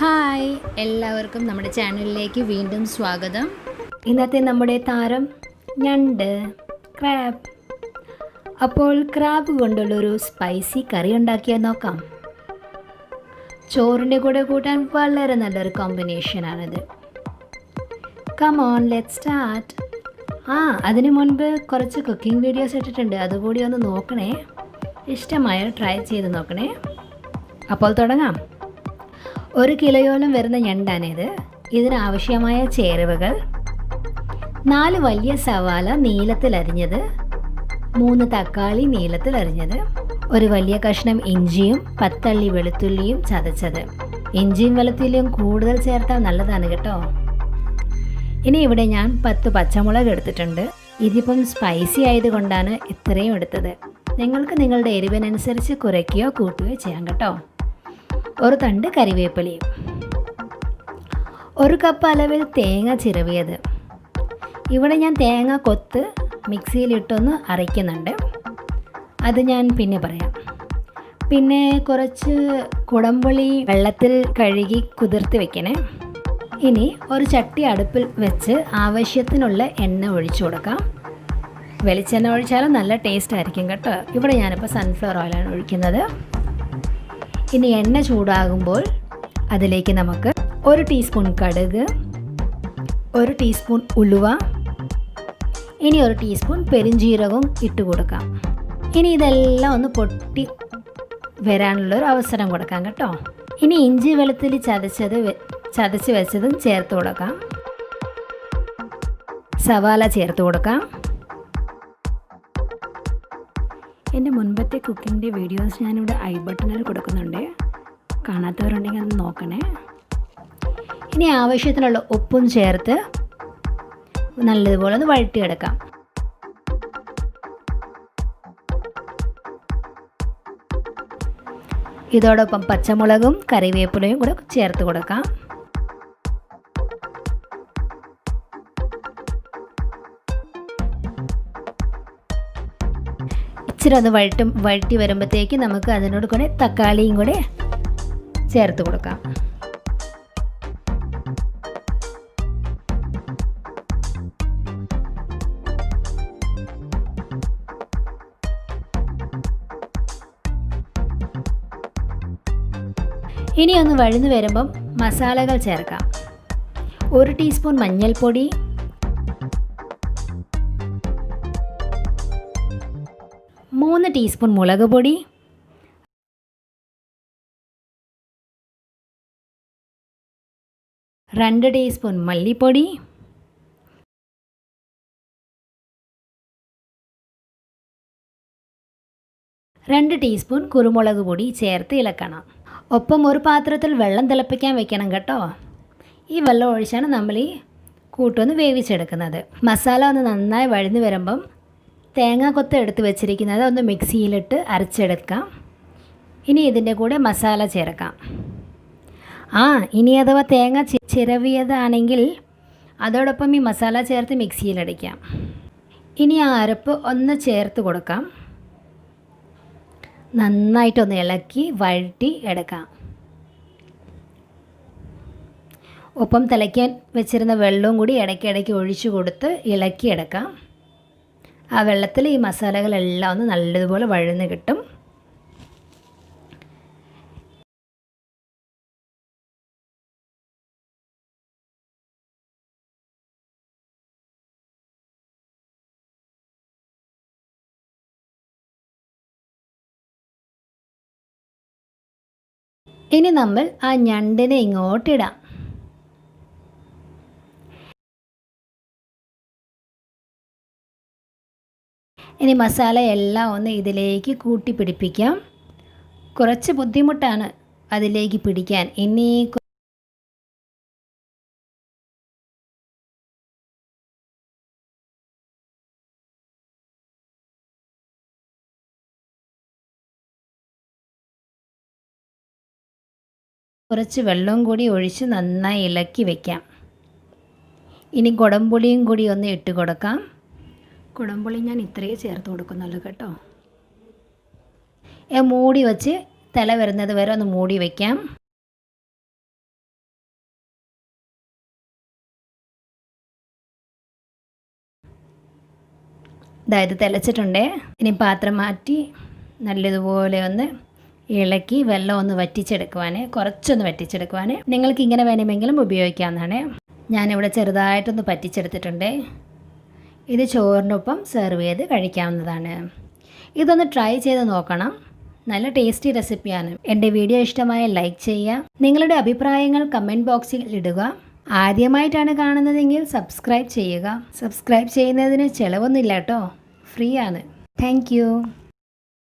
Hi, എല്ലാവർക്കും നമ്മുടെ ചാനലിലേക്ക് വീണ്ടും സ്വാഗതം. ഇന്നത്തെ നമ്മുടെ താരം ഞണ്ട്, ക്രാബ്. അപ്പോൾ ക്രാബ് കൊണ്ടുള്ളൊരു സ്പൈസി കറി ഉണ്ടാക്കിയാൽ നോക്കാം. ചോറിൻ്റെ കൂടെ കൂട്ടാൻ വളരെ നല്ലൊരു കോമ്പിനേഷനാണിത്. Come on, let's start. അതിനു മുൻപ് കുറച്ച് കുക്കിംഗ് വീഡിയോസ് ഇട്ടിട്ടുണ്ട്, അതുകൂടി ഒന്ന് നോക്കണേ. ഇഷ്ടമായ ട്രൈ ചെയ്ത് നോക്കണേ. അപ്പോൾ തുടങ്ങാം. 1 കിലോയോളം വരുന്ന ഞണ്ടാണിത്. ഇതിനാവശ്യമായ ചേരുവകൾ: 4 വലിയ സവാള നീളത്തിൽ അരിഞ്ഞത്, 3 തക്കാളി നീളത്തിൽ അരിഞ്ഞത്, ഒരു വലിയ കഷ്ണം ഇഞ്ചിയും 10 അള്ളി വെളുത്തുള്ളിയും ചതച്ചത്. ഇഞ്ചിയും വെളുത്തുള്ളിയും കൂടുതൽ ചേർത്താൽ നല്ലതാണ് കേട്ടോ. ഇനി ഇവിടെ ഞാൻ 10 പച്ചമുളക് എടുത്തിട്ടുണ്ട്. ഇതിപ്പം സ്പൈസി ആയതുകൊണ്ടാണ് ഇത്രയും എടുത്തത്. നിങ്ങൾക്ക് നിങ്ങളുടെ എരിവിനനുസരിച്ച് കുറയ്ക്കുകയോ കൂട്ടുകയോ ചെയ്യാം കേട്ടോ. ഒരു തണ്ട് കറിവേപ്പിലയും, 1 കപ്പ് അളവിൽ തേങ്ങ ചിരവിയത്. ഇവിടെ ഞാൻ തേങ്ങ കൊത്ത് മിക്സിയിലിട്ടൊന്ന് അരയ്ക്കുന്നുണ്ട്, അത് ഞാൻ പിന്നെ പറയാം. പിന്നെ കുറച്ച് കുടംപുളി വെള്ളത്തിൽ കഴുകി കുതിർത്ത് വെക്കണേ. ഇനി ഒരു ചട്ടി അടുപ്പിൽ വെച്ച് ആവശ്യത്തിനുള്ള എണ്ണ ഒഴിച്ചു കൊടുക്കാം. വെളിച്ചെണ്ണ ഒഴിച്ചാലും നല്ല ടേസ്റ്റ് ആയിരിക്കും കേട്ടോ. ഇവിടെ ഞാനിപ്പോൾ സൺഫ്ലവർ ഓയിലാണ് ഒഴിക്കുന്നത്. ഇനി എണ്ണ ചൂടാകുമ്പോൾ അതിലേക്ക് നമുക്ക് 1 ടീസ്പൂൺ കടുക്, 1 ടീസ്പൂൺ ഉലുവ, ഇനി 1 ടീസ്പൂൺ പെരുംജീരകവും ഇട്ട് കൊടുക്കാം. ഇനി ഇതെല്ലാം ഒന്ന് പൊട്ടി വരാനുള്ളൊരു അവസരം കൊടുക്കാം കേട്ടോ. ഇനി ഇഞ്ചി വെളുത്തുള്ളി ചതച്ച് വെച്ചതും ചേർത്ത് കൊടുക്കാം. സവാള ചേർത്ത് കൊടുക്കാം. എൻ്റെ മുൻപത്തെ കുക്കിങ്ങിൻ്റെ വീഡിയോസ് ഞാനിവിടെ ഐ ബട്ടണിൽ കൊടുക്കുന്നുണ്ട്, കാണാത്തവരുണ്ടെങ്കിൽ ഒന്ന് നോക്കണേ. ഇനി ആവശ്യത്തിനുള്ള ഉപ്പും ചേർത്ത് നല്ലതുപോലെ ഒന്ന് വഴറ്റിയെടുക്കാം. ഇതോടൊപ്പം പച്ചമുളകും കറിവേപ്പിലയും കൂടെ ചേർത്ത് കൊടുക്കാം. ഇച്ചിരി ഒന്ന് വഴറ്റി വരുമ്പോഴത്തേക്ക് നമുക്ക് അതിനോട് കൂടെ തക്കാളിയും കൂടെ ചേർത്ത് കൊടുക്കാം. ഇനി ഒന്ന് വഴന്നു വരുമ്പം മസാലകൾ ചേർക്കാം. 1 ടീസ്പൂൺ മഞ്ഞൾപ്പൊടി, 3 ടീസ്പൂൺ മുളക് പൊടി, 2 ടീസ്പൂൺ മല്ലിപ്പൊടി, 2 ടീസ്പൂൺ കുരുമുളക് പൊടി ചേർത്ത് ഇളക്കണം. ഒപ്പം ഒരു പാത്രത്തിൽ വെള്ളം തിളപ്പിക്കാൻ വെക്കണം കേട്ടോ. ഈ വെള്ളം ഒഴിച്ചാണ് നമ്മൾ ഈ കൂട്ടൊന്ന് വേവിച്ചെടുക്കുന്നത്. മസാല ഒന്ന് നന്നായി വഴന്നു വരുമ്പം തേങ്ങ കൊത്ത് എടുത്ത് വെച്ചിരിക്കുന്നത് ഒന്ന് മിക്സിയിലിട്ട് അരച്ചെടുക്കാം. ഇനി ഇതിൻ്റെ കൂടെ മസാല ചേർക്കാം. ഇനി അഥവാ തേങ്ങ ചിരവിയതാണെങ്കിൽ അതോടൊപ്പം ഈ മസാല ചേർത്ത് മിക്സിയിലടിക്കാം. ഇനി ആ അരപ്പ് ഒന്ന് ചേർത്ത് കൊടുക്കാം. നന്നായിട്ടൊന്ന് ഇളക്കി വഴറ്റി എടുക്കാം. ഒപ്പം തിളയ്ക്കാൻ വെച്ചിരുന്ന വെള്ളവും കൂടി ഇടയ്ക്കിടയ്ക്ക് ഒഴിച്ചു കൊടുത്ത് ഇളക്കിയെടുക്കാം. ആ വെള്ളത്തിൽ ഈ മസാലകളെല്ലാം ഒന്ന് നല്ലതുപോലെ വഴന്ന് കിട്ടും. ഇനി നമ്മൾ ആ ഞണ്ടിനെ ഇങ്ങോട്ടിടാം. ഇനി മസാല എല്ലാം ഒന്ന് ഇതിലേക്ക് കൂട്ടി പിടിപ്പിക്കാം. കുറച്ച് ബുദ്ധിമുട്ടാണ് അതിലേക്ക് പിടിക്കാൻ. ഇനി കുറച്ച് വെള്ളം കൂടി ഒഴിച്ച് നന്നായി ഇളക്കി വയ്ക്കാം. ഇനി കുടംപുളിയും കൂടി ഒന്ന് ഇട്ട് കൊടുക്കാം. കുടംപുളി ഞാൻ ഇത്രയേ ചേർത്ത് കൊടുക്കുന്നുള്ളൂ കേട്ടോ. മൂടി വച്ച് തിള വരുന്നത് വരെ ഒന്ന് മൂടി വയ്ക്കാം. ഇത് തിളച്ചിട്ടുണ്ട്. ഇനി പാത്രം മാറ്റി നല്ലതുപോലെ ഒന്ന് ഇളക്കി വെള്ളം ഒന്ന് വറ്റിച്ചെടുക്കുവാൻ, കുറച്ചൊന്ന് വറ്റിച്ചെടുക്കുവാൻ. നിങ്ങൾക്ക് ഇങ്ങനെ വേണമെങ്കിലും ഉപയോഗിക്കാവുന്നതാണ്. ഞാനിവിടെ ചെറുതായിട്ടൊന്ന് പറ്റിച്ചെടുത്തിട്ടുണ്ട്. ഇത് ചോറിനൊപ്പം സെർവ് ചെയ്ത് കഴിക്കാവുന്നതാണ്. ഇതൊന്ന് ട്രൈ ചെയ്ത് നോക്കണം. നല്ല ടേസ്റ്റി റെസിപ്പിയാണ്. എൻ്റെ വീഡിയോ ഇഷ്ടമായ ലൈക്ക് ചെയ്യുക. നിങ്ങളുടെ അഭിപ്രായങ്ങൾ കമൻറ്റ് ബോക്സിൽ ഇടുക. ആദ്യമായിട്ടാണ് കാണുന്നതെങ്കിൽ സബ്സ്ക്രൈബ് ചെയ്യുക. സബ്സ്ക്രൈബ് ചെയ്യുന്നതിന് ചിലവൊന്നുമില്ല കേട്ടോ, ഫ്രീ ആണ്. താങ്ക്